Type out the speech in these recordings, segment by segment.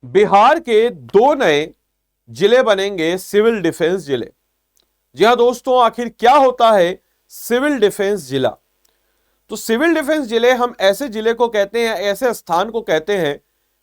बिहार के दो नए जिले बनेंगे सिविल डिफेंस जिले। जी हां दोस्तों, आखिर क्या होता है सिविल डिफेंस जिला? तो सिविल डिफेंस जिले हम ऐसे जिले को कहते हैं, ऐसे स्थान को कहते हैं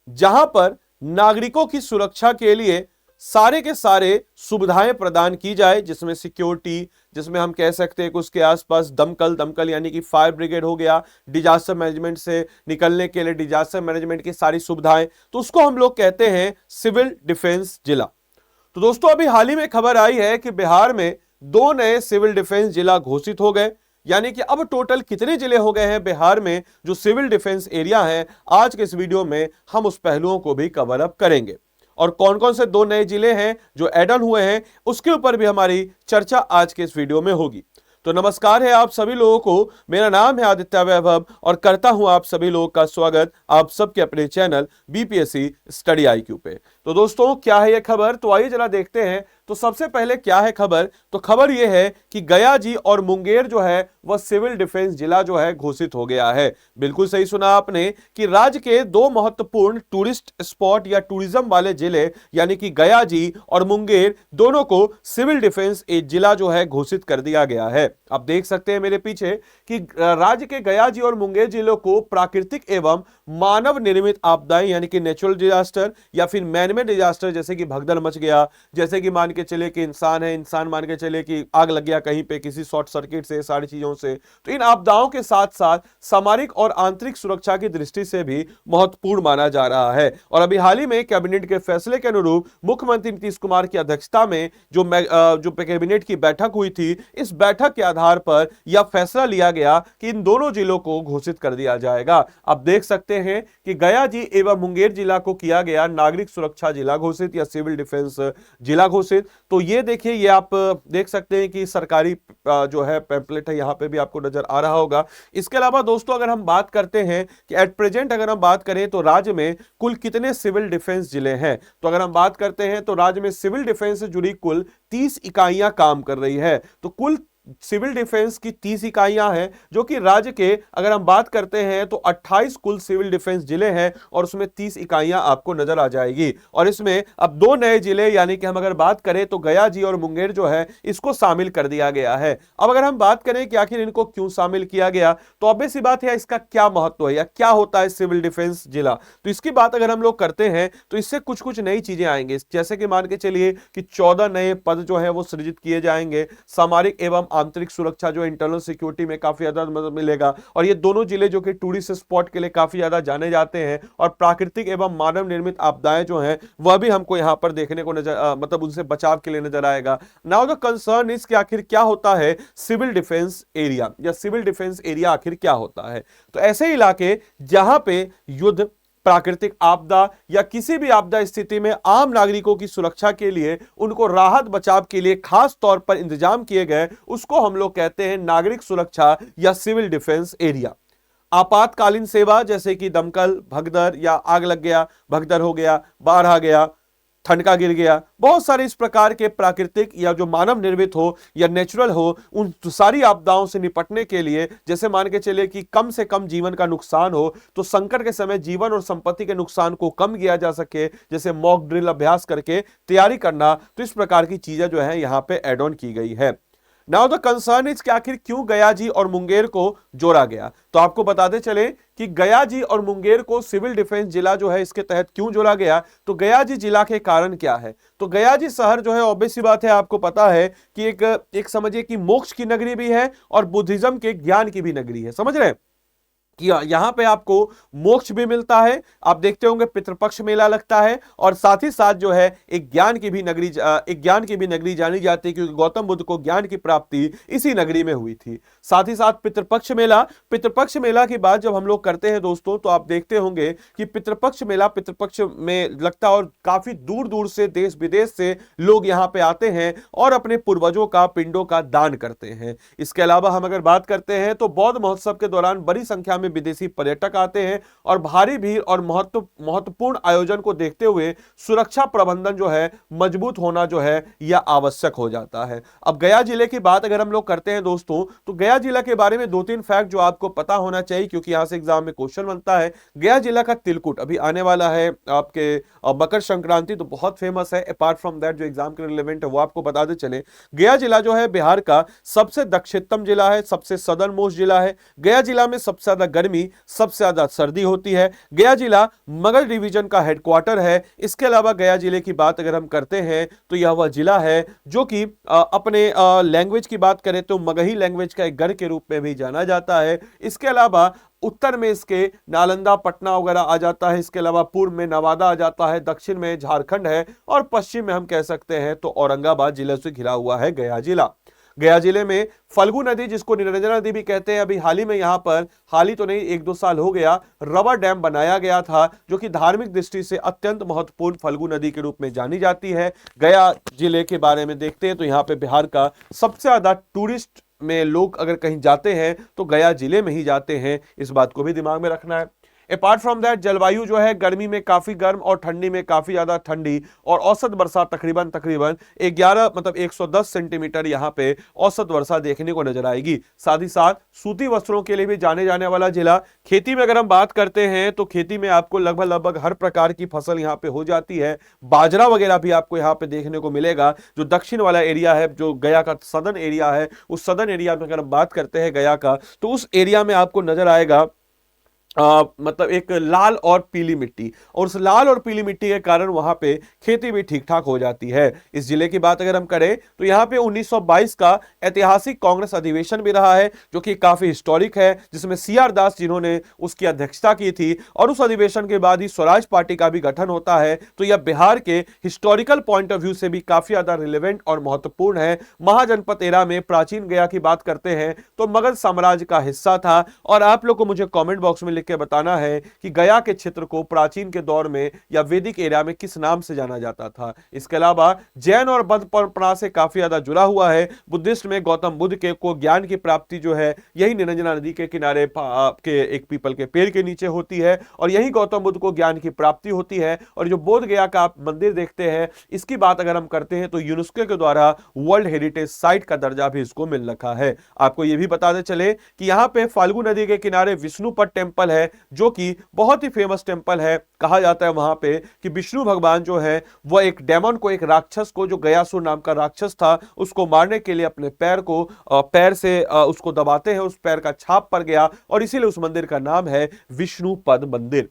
जहां पर नागरिकों की सुरक्षा के लिए सारे के सारे सुविधाएं प्रदान की जाए, जिसमें सिक्योरिटी, जिसमें हम कह सकते हैं कि उसके आसपास दमकल यानी कि फायर ब्रिगेड हो गया, डिजास्टर मैनेजमेंट से निकलने के लिए डिजास्टर मैनेजमेंट की सारी सुविधाएं, तो उसको हम लोग कहते हैं सिविल डिफेंस जिला। तो दोस्तों, अभी हाल ही में खबर आई है कि बिहार में दो नए सिविल डिफेंस जिला घोषित हो गए। यानी कि अब टोटल कितने जिले हो गए हैं बिहार में जो सिविल डिफेंस एरिया है, आज के इस वीडियो में हम उस पहलुओं को भी कवर अप करेंगे। और कौन कौन से दो नए जिले हैं जो एड ऑन हुए हैं, उसके ऊपर भी हमारी चर्चा आज के इस वीडियो में होगी। तो नमस्कार है आप सभी लोगों को, मेरा नाम है आदित्य वैभव और करता हूं आप सभी लोगों का स्वागत आप सबके अपने चैनल बीपीएससी स्टडी आईक्यू पे। तो दोस्तों, क्या है यह खबर? तो आइए जरा देखते हैं। तो सबसे पहले क्या है खबर? तो खबर यह है कि गया जी और मुंगेर जो है वह सिविल डिफेंस जिला जो है घोषित हो गया है। बिल्कुल सही सुना आपने कि राज्य के दो महत्वपूर्ण टूरिस्ट स्पॉट या टूरिज्म वाले जिले यानी कि गया जी और मुंगेर दोनों को सिविल डिफेंस जिला जो है घोषित कर दिया गया है। आप देख सकते हैं मेरे पीछे कि राज्य के गया जी और मुंगेर जिलों को प्राकृतिक एवं मानव निर्मित आपदाएं यानी कि नेचुरल डिजास्टर या फिर मैनमेड डिजास्टर, जैसे कि भगदड़ मच गया, जैसे कि मान के चले कि इंसान मान के चले कि आग लग गया कहीं पे किसी शॉर्ट सर्किट से, सारी चीजों से, तो इन आपदाओं के साथ साथ सामरिक और आंतरिक सुरक्षा की दृष्टि से भी महत्वपूर्ण माना जा रहा है। और अभी हाल ही में कैबिनेट के फैसले के अनुरूप मुख्यमंत्री नीतीश कुमार की अध्यक्षता में जो कैबिनेट की बैठक हुई थी, इस बैठक के आधार पर यह फैसला लिया गया कि इन दोनों जिलों को घोषित कर दिया जाएगा। आप देख सकते हैं कि गया जी एवं मुंगेर जिला को किया गया नागरिक सुरक्षा जिला घोषित या सिविल डिफेंस जिला घोषित। तो ये देखिए, ये आप देख सकते हैं कि सरकारी जो है पैम्पलेट है, यहां पे भी आपको नजर आ रहा होगा। इसके अलावा दोस्तों, अगर हम बात करते हैं कि एट प्रेजेंट अगर हम बात करें तो राज्य में कुल कितने सिविल डिफेंस जिले हैं, तो अगर हम बात करते हैं तो राज्य में सिविल डिफेंस से जुड़ी कुल 30 इकाइयां काम कर रही है। तो कुल सिविल डिफेंस की 30 इकाइयां हैं, जो कि राज्य के अगर हम बात करते हैं तो 28 कुल सिविल डिफेंस जिले हैं और उसमें 30 इकाइयां आपको नजर आ जाएगी। और इसमें अब दो नए जिले यानी कि हम अगर बात करें तो गया जी और मुंगेर जो है इसको शामिल कर दिया गया है। अब अगर हम बात करें कि आखिर इनको क्यों शामिल किया गया, तो ऑब्वियस सी बात है इसका क्या महत्व है या क्या होता है सिविल डिफेंस जिला। तो इसकी बात अगर हम लोग करते हैं तो इससे कुछ कुछ नई चीजें आएंगी, जैसे कि मान के चलिए कि 14 नए पद जो है वो सृजित किए जाएंगे। सामरिक एवं आंतरिक सुरक्षा जो इंटरनल सिक्योरिटी में काफी ज्यादा मदद मिलेगा। और ये दोनों जिले जो कि टूरिस्ट स्पॉट के लिए काफी ज्यादा जाने जाते हैं और प्राकृतिक एवं मानव निर्मित आपदाएं जो हैं वह भी हमको यहां पर देखने को मतलब उनसे बचाव के लिए नजर आएगा। नाउ द कंसर्न इज कि आखिर क्या होता है सिविल डिफेंस एरिया या सिविल डिफेंस एरिया आखिर क्या होता है? तो ऐसे इलाके जहां पे युद्ध, प्राकृतिक आपदा या किसी भी आपदा स्थिति में आम नागरिकों की सुरक्षा के लिए, उनको राहत बचाव के लिए खास तौर पर इंतजाम किए गए, उसको हम लोग कहते हैं नागरिक सुरक्षा या सिविल डिफेंस एरिया। आपातकालीन सेवा जैसे कि दमकल, भगदड़ या आग लग गया, भगदड़ हो गया, बाढ़ आ गया, ठंडका गिर गया, बहुत सारे इस प्रकार के प्राकृतिक या जो मानव निर्मित हो या नेचुरल हो, उन सारी आपदाओं से निपटने के लिए, जैसे मान के चलिए कि कम से कम जीवन का नुकसान हो, तो संकट के समय जीवन और संपत्ति के नुकसान को कम किया जा सके, जैसे मॉक ड्रिल अभ्यास करके तैयारी करना। तो इस प्रकार की चीजें जो है यहां पे एड ऑन की गई है। नाउ द कंसर्न इज कि आखिर क्यों गया जी और मुंगेर को जोड़ा गया? तो आपको बताते चले कि गया जी और मुंगेर को सिविल डिफेंस जिला जो है इसके तहत क्यों जोड़ा गया। तो गया जी जिला के कारण क्या है? तो गया जी शहर जो है ऑब्वियस सी बात है, आपको पता है कि एक समझिए कि मोक्ष की नगरी भी है और बुद्धिज्म के ज्ञान की भी नगरी है। समझ रहे हैं कि यहां पे आपको मोक्ष भी मिलता है। आप देखते होंगे पितृपक्ष मेला लगता है और साथ ही साथ जो है एक ज्ञान की भी नगरी जानी जाती है, क्योंकि गौतम बुद्ध को ज्ञान की प्राप्ति इसी नगरी में हुई थी। साथ ही साथ पितृपक्ष मेला की बात जब हम लोग करते हैं दोस्तों, तो आप देखते होंगे कि पितृपक्ष में लगता है और काफी दूर दूर से, देश विदेश से लोग यहां पे आते हैं और अपने पूर्वजों का पिंडों का दान करते हैं। इसके अलावा हम अगर बात करते हैं तो बौद्ध महोत्सव के दौरान बड़ी संख्या में विदेशी पर्यटक आते हैं और भारी भीड़ और महत्वपूर्ण आयोजन को देखते हुए सुरक्षा प्रबंधन जो है मजबूत होना जो है यह आवश्यक हो जाता है। अब गया जिले की बात अगर हम लोग करते हैं दोस्तों, तो गया जिला के बारे में 2-3 फैक्ट जो आपको पता होना चाहिए, क्योंकि यहां से एग्जाम में क्वेश्चन बनता है। गया जिला का तिलकुट अभी आने वाला है आपके मकर संक्रांति, तो बहुत फेमस है। अपार्ट फ्रॉम दैट जो एग्जाम के रिलेवेंट है वो आपको बताते चले, गया जिला जो है बिहार का सबसे दक्षिणतम जिला है, सबसे सदर्न मोस्ट जिला है। गया जिला में सबसे ज्यादा गर्मी, सबसे ज्यादा सर्दी होती है। गया जिला मगध डिवीजन का हेडक्वार्टर है। इसके अलावा गया जिले की बात अगर हम करते हैं तो यह वह जिला है जो कि अपने लैंग्वेज की बात करें तो मगही लैंग्वेज का एक गढ़ के रूप में भी जाना जाता है। इसके अलावा उत्तर में इसके नालंदा, पटना वगैरह आ जाता है। इसके अलावा पूर्व में नवादा आ जाता है, दक्षिण में झारखंड है और पश्चिम में हम कह सकते हैं तो औरंगाबाद जिले से घिरा हुआ है गया जिला। गया जिले में फल्गु नदी, जिसको निरंजना नदी भी कहते हैं, अभी हाल ही में यहां पर, हाल ही तो नहीं 1-2 साल हो गया, रबर डैम बनाया गया था जो कि धार्मिक दृष्टि से अत्यंत महत्वपूर्ण फल्गु नदी के रूप में जानी जाती है। गया जिले के बारे में देखते हैं तो यहां पे बिहार का सबसे ज्यादा टूरिस्ट में लोग अगर कहीं जाते हैं तो गया जिले में ही जाते हैं, इस बात को भी दिमाग में रखना है। अपार्ट फ्रॉम दैट जलवायु जो है गर्मी में काफी गर्म और ठंडी में काफी ज्यादा ठंडी, और औसत वर्षा तकरीबन 110 सेंटीमीटर यहाँ पे औसत वर्षा देखने को नजर आएगी। साथ ही साथ सूती वस्त्रों के लिए भी जाने जाने वाला जिला। खेती में अगर हम बात करते हैं तो खेती में आपको लगभग हर प्रकार की फसल यहाँ पे हो जाती है। बाजरा वगैरह भी आपको यहाँ पे देखने को मिलेगा। जो दक्षिण वाला एरिया है, जो गया का सदर्न एरिया है, उस सदर्न एरिया में अगर हम बात करते हैं गया का, तो उस एरिया में आपको नजर आएगा मतलब एक लाल और पीली मिट्टी, और उस लाल और पीली मिट्टी के कारण वहां पे खेती भी ठीक ठाक हो जाती है। इस जिले की बात अगर हम करें तो यहाँ पे 1922 का ऐतिहासिक कांग्रेस अधिवेशन भी रहा है जो कि काफी हिस्टोरिक है, जिसमें CR दास जिन्होंने उसकी अध्यक्षता की थी, और उस अधिवेशन के बाद ही स्वराज पार्टी का भी गठन होता है। तो यह बिहार के हिस्टोरिकल पॉइंट ऑफ व्यू से भी काफी ज्यादा रिलेवेंट और महत्वपूर्ण है। महाजनपद एरा में प्राचीन गया की बात करते हैं तो मगध साम्राज्य का हिस्सा था, और आप लोग को मुझे कॉमेंट बॉक्स में के बताना है कि गया के क्षेत्र को प्राचीन के दौर में या वैदिक एरिया में किस नाम से जाना जाता था। इसके अलावा जैन और बौद्ध परंपरा से काफी ज्यादा जुड़ा हुआ है। बुद्धिस्ट में गौतम बुद्ध के को ज्ञान की प्राप्ति जो है यही निरंजना नदी के किनारे के एक पीपल के पेड़ के नीचे होती है, और यही गौतम बुद्ध को ज्ञान की प्राप्ति होती है। और जो बोध गया का आप मंदिर देखते हैं, इसकी बात अगर हम करते हैं तो यूनेस्को के द्वारा वर्ल्ड हेरिटेज साइट का दर्जा भी इसको मिल रखा है। आपको यह भी बताते चले कि यहाँ पे फाल्गु नदी के किनारे विष्णुपद टेम्पल है, जो कि बहुत ही फेमस टेंपल है। कहा जाता है वहां पे कि विष्णु भगवान जो है वह एक डेमन को, एक राक्षस को, जो गयासुर नाम का राक्षस था, उसको मारने के लिए अपने पैर से उसको दबाते हैं, उस पैर का छाप पड़ गया, और इसीलिए उस मंदिर का नाम है विष्णुपद मंदिर।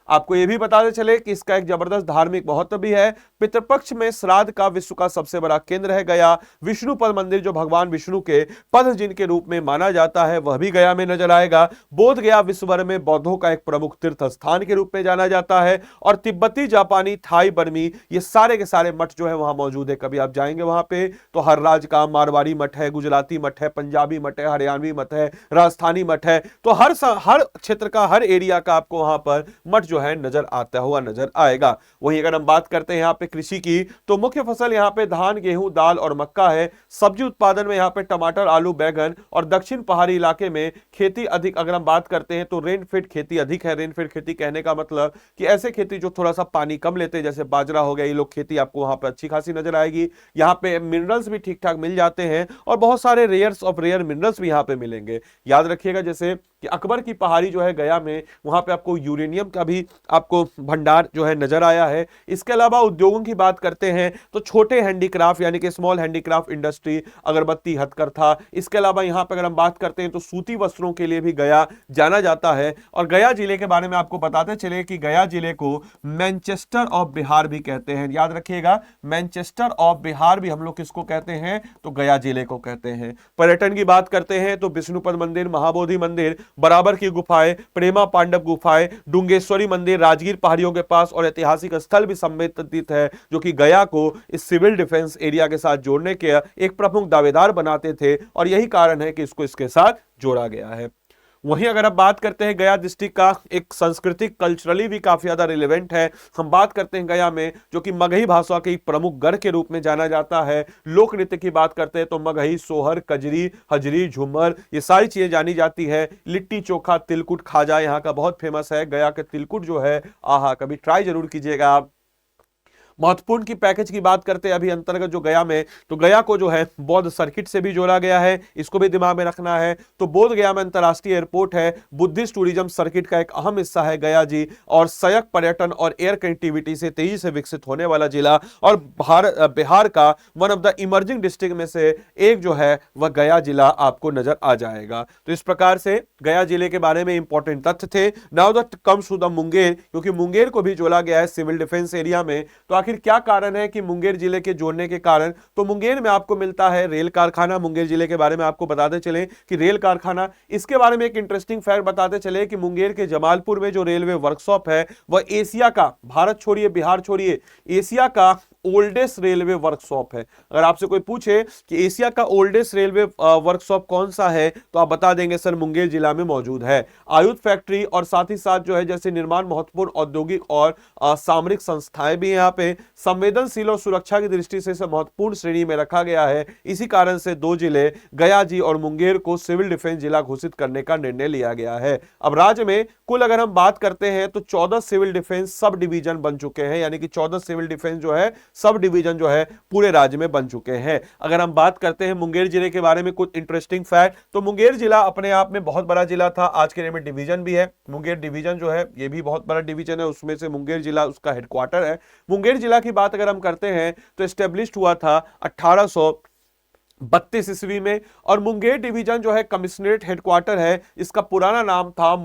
आपको यह भी बताते चले कि इसका एक जबरदस्त धार्मिक महत्व भी है। पितृपक्ष में श्राद्ध का विश्व का सबसे बड़ा केंद्र है गया। विष्णुपद मंदिर जो भगवान विष्णु के पद जिन के रूप में माना जाता है वह भी गया में नजर आएगा। बोध गया विश्व भर में बौद्धों का एक प्रमुख तीर्थ स्थान के रूप में जाना जाता है, और तिब्बती, जापानी, थाई, बर्मी ये सारे के सारे मठ जो है वहां मौजूद है। कभी आप जाएंगे वहां पे तो हर राज्य का मारवाड़ी मठ है, गुजराती मठ है, पंजाबी मठ है, हरियाणवी मठ है, राजस्थानी मठ है। तो हर क्षेत्र का, हर एरिया का आपको वहां पर मठ जो है नजर आता हुआ नजर आएगा। वहीं अगर हम बात करते हैं यहाँ पे कृषि की, तो मुख्य फसल यहाँ पे धान, गेहूं, दाल और मक्का है। सब्जी उत्पादन में यहाँ पे टमाटर, आलू, बैगन, और दक्षिण पहाड़ी इलाके में खेती अधिक। अगर हम बात करते हैं तो रेनफेड खेती अधिक है। रेनफेड खेती कहने का मतलब कि ऐसे खेती जो थोड़ा सा पानी कम लेते हैं, जैसे बाजरा हो गया, ये लोग खेती आपको वहां पर अच्छी खासी नजर आएगी। यहाँ पे मिनरल्स भी ठीक ठाक मिल जाते हैं, और बहुत सारे रेयर्स ऑफ रेयर मिनरल्स भी यहाँ पे मिलेंगे। याद रखिएगा जैसे कि अकबर की पहाड़ी जो है गया में, वहां पे आपको यूरेनियम का भी आपको भंडार जो है नजर आया है। इसके अलावा उद्योगों की बात करते हैं तो छोटे हैंडीक्राफ्ट यानी कि स्मॉल हैंडीक्राफ्ट इंडस्ट्री, अगरबत्ती, हथकरघा। इसके अलावा यहां पर अगर हम बात करते हैं तो सूती वस्त्रों के लिए भी गया जाना जाता है। और गया जिले के बारे में आपको बताते चले कि गया जिले को मैनचेस्टर ऑफ बिहार भी कहते हैं। याद रखिएगा, मैनचेस्टर ऑफ बिहार भी हम लोग किसको कहते हैं तो गया जिले को कहते हैं। पर्यटन की बात करते हैं तो विष्णुपद मंदिर, महाबोधि मंदिर, बराबर की गुफाएं, प्रेमा पांडव गुफाएं, डुंगेश्वरी मंदिर राजगीर पहाड़ियों के पास, और ऐतिहासिक स्थल भी संबंधित है जो कि गया को इस सिविल डिफेंस एरिया के साथ जोड़ने के एक प्रमुख दावेदार बनाते थे, और यही कारण है कि इसको इसके साथ जोड़ा गया है। वहीं अगर आप बात करते हैं गया डिस्ट्रिक्ट का, एक सांस्कृतिक कल्चरली भी काफी ज्यादा रिलेवेंट है। हम बात करते हैं गया में, जो कि मगही भाषा के एक प्रमुख गढ़ के रूप में जाना जाता है। लोक नृत्य की बात करते हैं तो मगही, सोहर, कजरी, हजरी, झूमर, ये सारी चीजें जानी जाती है। लिट्टी चोखा, तिलकुट खाजा यहाँ का बहुत फेमस है। गया के तिलकुट जो है, आहा, कभी ट्राई जरूर कीजिएगा आप। महत्वपूर्ण की पैकेज की बात करते हैं अभी अंतर्गत जो गया में, तो गया को जो है बौद्ध सर्किट से भी जोड़ा गया है, इसको भी दिमाग में रखना है। तो बोध गया में अंतरराष्ट्रीय एयरपोर्ट है, बुद्धिस्ट टूरिज्म सर्किट का एक अहम हिस्सा है गया जी, और सयक पर्यटन और एयर कनेक्टिविटी से तेजी से विकसित होने वाला जिला, और बिहार का one of the emerging district में से एक जो है वह गया जिला आपको नजर आ जाएगा। तो इस प्रकार से गया जिले के बारे में इंपॉर्टेंट तथ्य थे। Now that comes to the Munger, क्योंकि मुंगेर को भी जोड़ा गया है सिविल डिफेंस एरिया में। तो आखिर क्या कारण है कि मुंगेर जिले के जोड़ने के कारण, तो मुंगेर में आपको मिलता है रेल कारखाना। मुंगेर जिले के बारे में आपको बताते चले कि रेल कारखाना, इसके बारे में एक इंटरेस्टिंग फैक्ट बताते चले कि मुंगेर के जमालपुर में जो रेलवे वर्कशॉप है वह एशिया का, भारत छोड़िए बिहार छोड़िए, एशिया का ओल्डेस्ट रेलवे वर्कशॉप है। अगर आपसे कोई पूछे कि एशिया का ओल्डेस्ट रेलवे वर्कशॉप कौन सा है, तो आप बता देंगे सर मुंगेर जिला में मौजूद है। आयुध फैक्ट्री और साथ ही साथ जो है जैसे निर्माण महत्वपूर्ण औद्योगिक और सामरिक संस्थाएं भी यहाँ पे संवेदनशील और सुरक्षा की दृष्टि से महत्वपूर्ण श्रेणी में रखा गया है। इसी कारण से दो जिले गया जी और मुंगेर को सिविल डिफेंस जिला घोषित करने का निर्णय लिया गया है। अब राज्य में कुल अगर हम बात करते हैं तो 14 सिविल डिफेंस सब डिवीजन बन चुके हैं, यानी कि 14 सिविल डिफेंस जो है सब डिवीजन जो है पूरे राज्य में बन चुके हैं। अगर हम बात करते हैं मुंगेर जिले के बारे में कुछ इंटरेस्टिंग फैक्ट, तो मुंगेर जिला अपने आप में बहुत बड़ा जिला था, आज के डेट में डिवीजन भी है। मुंगेर डिवीजन जो है ये भी बहुत बड़ा डिवीजन है, उसमें से मुंगेर जिला उसका हेडक्वार्टर है। मुंगेर जिला की बात अगर हम करते हैं तो एस्टेब्लिश्ड हुआ था 1832 ईस्वी में, और मुंगेर डिवीजन जो है कमिश्नरेट हेडक्वार्टर है, इसका पुराना नाम था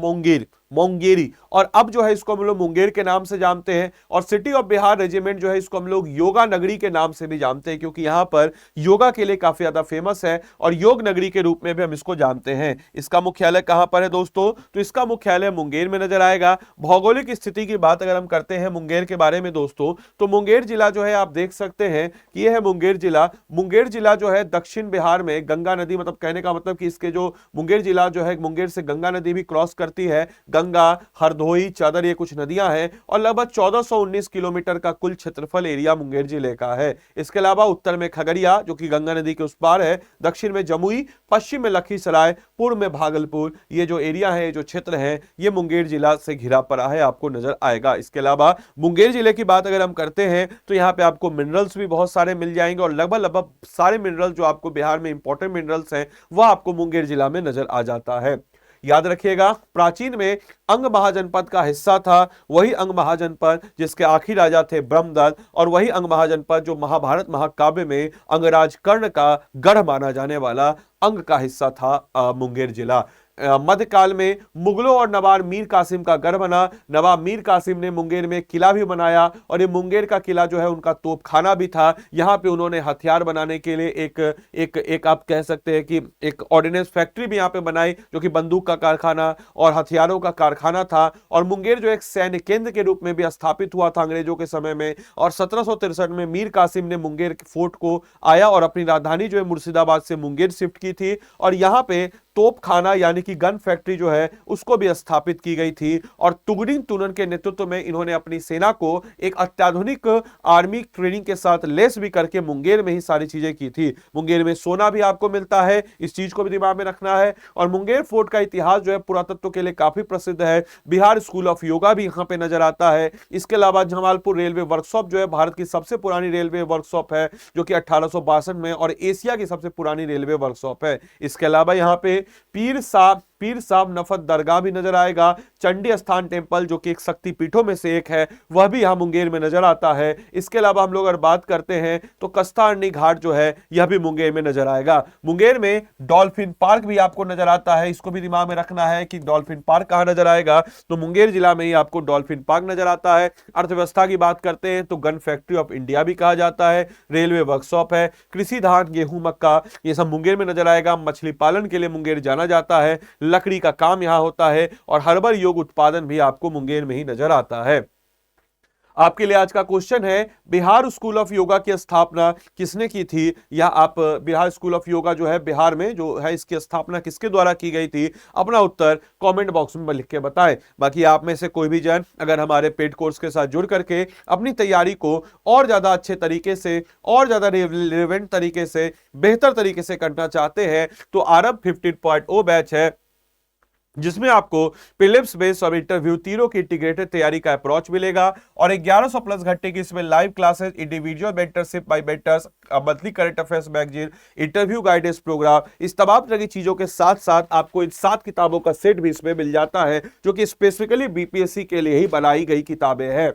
मोंगेरी, और अब जो है इसको हम लोग मुंगेर के नाम से जानते हैं। और सिटी ऑफ बिहार रेजिमेंट जो है इसको हम लोग योगा नगरी के नाम से भी जानते हैं, क्योंकि यहां पर योगा के लिए काफी ज्यादा फेमस है और योग नगरी के रूप में भी हम इसको जानते हैं। इसका मुख्यालय कहां पर है दोस्तों, तो इसका मुख्यालय मुंगेर में नजर आएगा। भौगोलिक स्थिति की बात अगर हम करते हैं मुंगेर के बारे में दोस्तों, तो मुंगेर जिला जो है आप देख सकते हैं कि यह है मुंगेर जिला। मुंगेर जिला जो है दक्षिण बिहार में गंगा नदी, मतलब कहने का मतलब कि इसके जो मुंगेर जिला जो है मुंगेर से गंगा नदी भी क्रॉस करती है। गंगा, हरदोई, चादर, ये कुछ नदियां हैं, और लगभग 1419 किलोमीटर का कुल क्षेत्रफल एरिया मुंगेर जिले का है। इसके अलावा उत्तर में खगड़िया जो कि गंगा नदी के उस पार है, दक्षिण में जमुई, पश्चिम में लखीसराय, पूर्व में भागलपुर, ये जो एरिया है, जो क्षेत्र है, ये मुंगेर जिला से घिरा पड़ा है, आपको नजर आएगा। इसके अलावा मुंगेर जिले की बात अगर हम करते हैं तो यहाँ पे आपको मिनरल्स भी बहुत सारे मिल जाएंगे, और लगभग सारे मिनरल जो आपको बिहार में इंपॉर्टेंट मिनरल्स हैं वह आपको मुंगेर जिला में नजर आ जाता है। याद रखिएगा, प्राचीन में अंग महाजनपद का हिस्सा था, वही अंग महाजनपद जिसके आखिरी राजा थे ब्रह्मदत्त, और वही अंग महाजनपद जो महाभारत महाकाव्य में अंगराज कर्ण का गढ़ माना जाने वाला अंग का हिस्सा था मुंगेर जिला। मध्यकाल में मुगलों और नवाब मीर कासिम का गढ़ बना। नवाब मीर कासिम ने मुंगेर में किला भी बनाया, और ये मुंगेर का किला जो है उनका तोपखाना भी था। यहाँ पे उन्होंने हथियार बनाने के लिए एक आप कह सकते हैं कि एक ऑर्डिनेंस फैक्ट्री भी यहाँ पे बनाई, जो कि बंदूक का कारखाना और हथियारों का कारखाना था। और मुंगेर जो एक सैन्य केंद्र के रूप में भी स्थापित हुआ था अंग्रेजों के समय में। और 1763 में मीर कासिम ने मुंगेर फोर्ट को आया और अपनी राजधानी जो है मुर्शिदाबाद से मुंगेर शिफ्ट की थी, और यहाँ पे तोपखाना यानी कि गन फैक्ट्री जो है उसको भी स्थापित की गई थी। और तुगडिन तुनन के नेतृत्व में इन्होंने अपनी सेना को एक अत्याधुनिक आर्मी ट्रेनिंग के साथ लेस भी करके मुंगेर में ही सारी चीजें की थी। मुंगेर में सोना भी आपको मिलता है, इस चीज को भी दिमाग में रखना है। और मुंगेर फोर्ट का इतिहास जो है पुरातत्व के लिए काफी प्रसिद्ध है। बिहार स्कूल ऑफ योगा भी यहाँ पे नजर आता है। इसके अलावा जमालपुर रेलवे वर्कशॉप जो है भारत की सबसे पुरानी रेलवे वर्कशॉप है, जो कि 1862 में, और एशिया की सबसे पुरानी रेलवे वर्कशॉप है। इसके अलावा यहाँ पे पीर साहब नफत दरगाह भी नजर आएगा। चंडी स्थान टेम्पल जो कि एक शक्ति पीठों में से एक है, वह भी यहां मुंगेर में नजर आता है। इसके अलावा हम लोग अगर बात करते हैं तो कस्तारनी घाट जो है यह भी मुंगेर में नजर आएगा। मुंगेर में डॉल्फिन पार्क भी आपको नजर आता है, इसको भी दिमाग में रखना है कि डॉल्फिन पार्क कहां नजर आएगा, तो मुंगेर जिला में ही आपको डॉल्फिन पार्क नजर आता है। अर्थव्यवस्था की बात करते हैं तो गन फैक्ट्री ऑफ इंडिया भी कहा जाता है, रेलवे वर्कशॉप है, कृषि, धान, गेहूं, मक्का, ये सब मुंगेर में नजर आएगा। मछली पालन के लिए मुंगेर जाना जाता है, लकड़ी का काम यहां होता है, और हर्बल योग उत्पादन भी आपको मुंगेर में ही नजर आता है। आपके लिए आज का क्वेश्चन है, बिहार स्कूल ऑफ योगा की स्थापना किसने की थी, या आप बिहार स्कूल ऑफ योगा जो है बिहार में जो है इसकी स्थापना किसके द्वारा की गई थी, अपना उत्तर कमेंट बॉक्स में लिख के बताएं। बाकी आप में से कोई भी जन अगर हमारे पेड कोर्स के साथ जुड़ करके अपनी तैयारी को और ज्यादा अच्छे तरीके से, और ज्यादा रिलेवेंट तरीके से, बेहतर तरीके से करना चाहते हैं तो आरब 15.0 बैच है, जिसमें आपको प्रीलिम्स बेस्ड और इंटरव्यू तीनों की इंटीग्रेटेड तैयारी का अप्रोच मिलेगा, और 1100 प्लस घंटे की इसमें live classes, individual mentorship by mentors, monthly current affairs magazine, interview guidance program, इस तमाम तरह की चीजों के साथ साथ आपको इन 7 किताबों का सेट भी इसमें मिल जाता है, जो कि स्पेसिफिकली बीपीएससी के लिए ही बनाई गई किताबें हैं।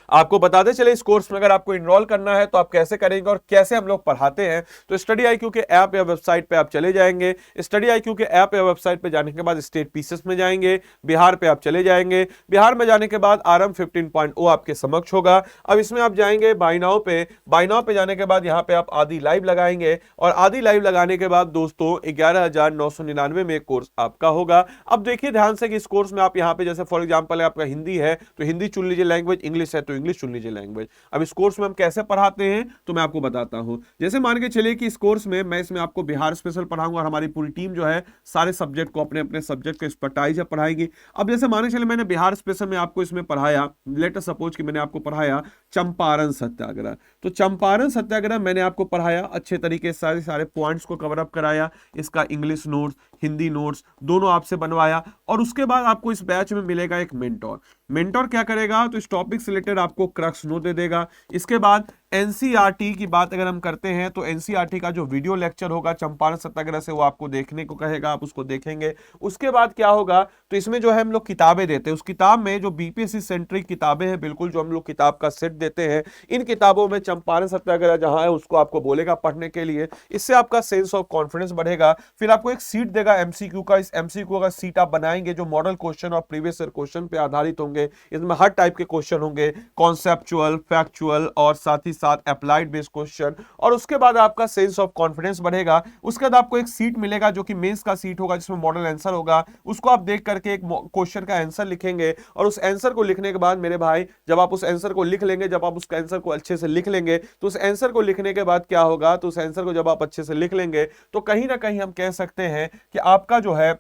आपको बताते चले इस कोर्स में अगर आपको इनरोल करना है तो आप कैसे करेंगे और कैसे हम लोग पढ़ाते हैं। तो स्टडी आईक्यू के ऐप या वेबसाइट पे आप चले जाएंगे। स्टडी आईक्यू के ऐप या वेबसाइट पे जाने के बाद स्टेट पीसेस में जाएंगे, बिहार पे आप चले जाएंगे। बिहार में जाने के बाद आरएम 15.0 आपके समक्ष होगा। अब इसमें आप जाएंगे बाय नाउ पे, बाय नाउ पे जाने के बाद यहाँ पे आप आदि लाइव लगाएंगे, और आदि लाइव लगाने के बाद दोस्तों 11,999 में कोर्स आपका होगा। अब देखिए ध्यान से कि इस कोर्स में आप यहाँ पे जैसे फॉर एग्जाम्पल आपका हिंदी है तो हिंदी चुन लीजिए लैंग्वेज, इंग्लिश है तो इंग्लिश चुन लीजिए लैंग्वेज। अब इस कोर्स में हम कैसे पढ़ाते हैं तो मैं आपको बताता हूं। जैसे मान के चलिए कि इस कोर्स में मैं इसमें आपको बिहार स्पेशल पढ़ाऊंगा, और हमारी पूरी टीम जो है सारे सब्जेक्ट को अपने अपने सब्जेक्ट के एक्सपर्टाइज है पढ़ाएगी। अब जैसे मान के चलिए मैंने बिहार स्पेशल में आपको इसमें पढ़ाया, लेट अस सपोज कि मैंने आपको पढ़ाया चंपारण सत्याग्रह, तो चंपारण सत्याग्रह मैंने आपको पढ़ाया अच्छे तरीके से, सारे पॉइंट्स को कवर अप कराया, इसका इंग्लिश नोट्स, हिंदी नोट्स दोनों आपसे बनवाया। और उसके बाद आपको इस बैच में मिलेगा एक मेंटोर। मेंटोर क्या करेगा तो इस टॉपिक से रिलेटेड आपको क्रक्स नोट दे देगा। इसके बाद एनसीईआरटी की बात अगर हम करते हैं तो एनसीईआरटी का जो वीडियो लेक्चर होगा चंपारण सत्याग्रह से वो आपको देखने को कहेगा, आप उसको देखेंगे। उसके बाद क्या होगा तो इसमें जो है हम लोग किताबें देते हैं, उस किताब में जो बीपीएससी सेंट्रिक किताबें हैं बिल्कुल जो हम लोग किताब का सेट देते हैं, इन किताबों में चंपारण सत्याग्रह जहां है उसको आपको बोलेगा पढ़ने के लिए। इससे आपका सेंस ऑफ कॉन्फिडेंस बढ़ेगा। फिर आपको एक सीट देगा एमसीक्यू का। इस एमसीक्यू का सीट आप बनाएंगे जो मॉडल क्वेश्चन और प्रीवियस ईयर क्वेश्चन पे आधारित होंगे। इसमें हर टाइप के क्वेश्चन होंगे, कॉन्सेप्चुअल, फैक्चुअल और साथ ही साथ अप्लाइड बेस्ड क्वेश्चन। और उसके बाद आपका सेंस ऑफ कॉन्फिडेंस बढ़ेगा। उसके बाद आपको एक सीट मिलेगा जो कि मेंस का सीट होगा, जिसमें मॉडल आंसर होगा। उसको आप देख करके एक क्वेश्चन का आंसर लिखेंगे, और उस आंसर को लिखने के बाद मेरे भाई जब आप उस आंसर को लिख लेंगे, जब आप उस आंसर को अच्छे से लिख लेंगे तो उस आंसर को लिखने के बाद क्या होगा तो उस आंसर को जब आप अच्छे से लिख लेंगे तो कहीं ना कहीं हम कह सकते हैं कि आपका जो है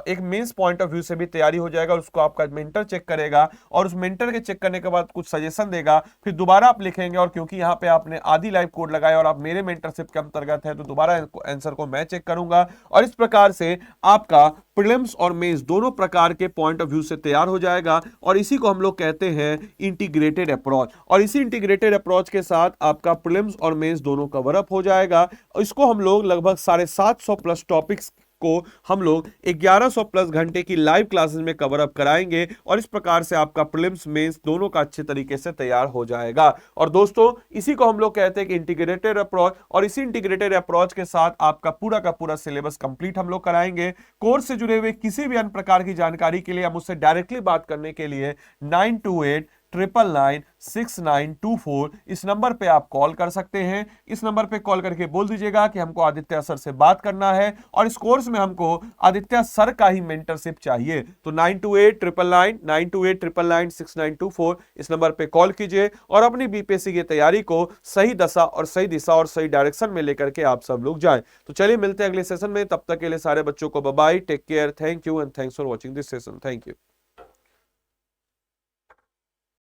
एक मेंस पॉइंट ऑफ व्यू से भी तैयारी हो जाएगा। उसको आपका मेंटर चेक करेगा, और उस मेंटर के चेक करने के बाद कुछ सजेशन देगा, फिर दोबारा आप लिखेंगे। और क्योंकि यहाँ पे आपने आदि लाइव कोड लगाया और आप मेरे मेंटरशिप के अंतर्गत है तो दोबारा आंसर को मैं चेक करूंगा। और इस प्रकार से आपका प्रीलिम्स और मेंस दोनों प्रकार के पॉइंट ऑफ व्यू से तैयार हो जाएगा। और इसी को हम लोग कहते हैं इंटीग्रेटेड अप्रोच। और इसी इंटीग्रेटेड अप्रोच के साथ आपका प्रीलिम्स और मेंस दोनों कवर अप हो जाएगा। इसको हम लोग लगभग 750 प्लस टॉपिक्स को हम लोग 1100 प्लस घंटे की लाइव क्लासेस में कवर अप कराएंगे। और इस प्रकार से आपका प्रीलिम्स मेंस दोनों का अच्छे तरीके से तैयार हो जाएगा। और दोस्तों इसी को हम लोग कहते हैं कि इंटीग्रेटेड अप्रोच। और इसी इंटीग्रेटेड अप्रोच के साथ आपका पूरा का पूरा सिलेबस कंप्लीट हम लोग कराएंगे। कोर्स से जुड़े हुए किसी भी अन्य प्रकार की जानकारी के लिए, हम उससे डायरेक्टली बात करने के लिए 9289996924 इस नंबर पे आप कॉल कर सकते हैं। इस नंबर पे कॉल करके बोल दीजिएगा कि हमको आदित्य सर से बात करना है और इस कोर्स में हमको आदित्य सर का ही मेंटरशिप चाहिए। तो 9289996924 इस नंबर पे कॉल कीजिए और अपनी बीपीएससी की तैयारी को सही दशा और सही दिशा और सही डायरेक्शन में लेकर के आप सब लोग जाएं। तो चलिए मिलते हैं अगले सेशन में, तब तक के लिए सारे बच्चों को bye bye, take care, thank you and thanks for watching this session. Thank you.